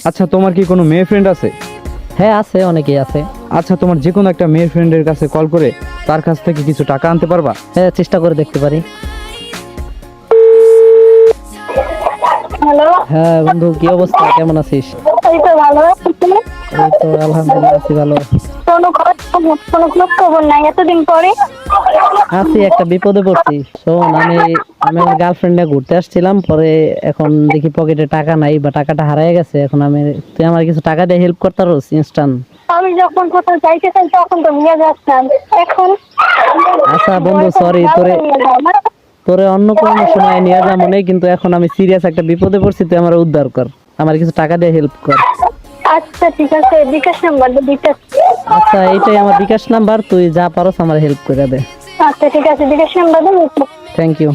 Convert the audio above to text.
আচ্ছা, তোমার কি কোনো মেয়ে ফ্রেন্ড আছে? হ্যাঁ আছে, অনেকেই আছে। আচ্ছা, তোমার যে কোনো একটা মেয়ে ফ্রেন্ডের কাছে কল করে তার কাছ থেকে কিছু টাকা আনতে পারবা? হ্যাঁ, চেষ্টা করে দেখতে পারি। হ্যালো। হ্যাঁ বন্ধু, কি অবস্থা, কেমন আছিস? এই তো ভালো আছি। এই তো আলহামদুলিল্লাহ আছি ভালো। কোনো খোঁজ খবর নাই এতদিন পরে। আছি, একটা বিপদে পড়ছি। শোন, আমি আমি আমার গার্লফ্রেন্ড নিয়ে ঘুরতে আসছিলাম, পরে এখন দেখি পকেটে টাকা নাই বা টাকাটা হারিয়ে গেছে। এখন তুই আমার কিছু টাকা দিয়ে হেল্প করতে পারোস ইনস্ট্যান্ট? আমি যখন কোথাও যাইতে চাই তখন তো নিয়ে যাচ্ছেন, এখন আচ্ছা বন্ধু, সরি, তোরে অন্য কোনো সময় নিয়ে যাবো না, কিন্তু এখন আমি সিরিয়াস একটা বিপদে পড়ছি, তুই আমার উদ্ধার কর, আমার কিছু টাকা দিয়ে হেল্প কর। আচ্ছা ঠিক আছে, বিকাশ নাম্বার বিকাশ। আচ্ছা, এইটাই আমার বিকাশ নাম্বার, তুই যা পারোস আমার হেল্প করে দে। আচ্ছা ঠিক আছে, বিকাশ নাম্বার। Thank you.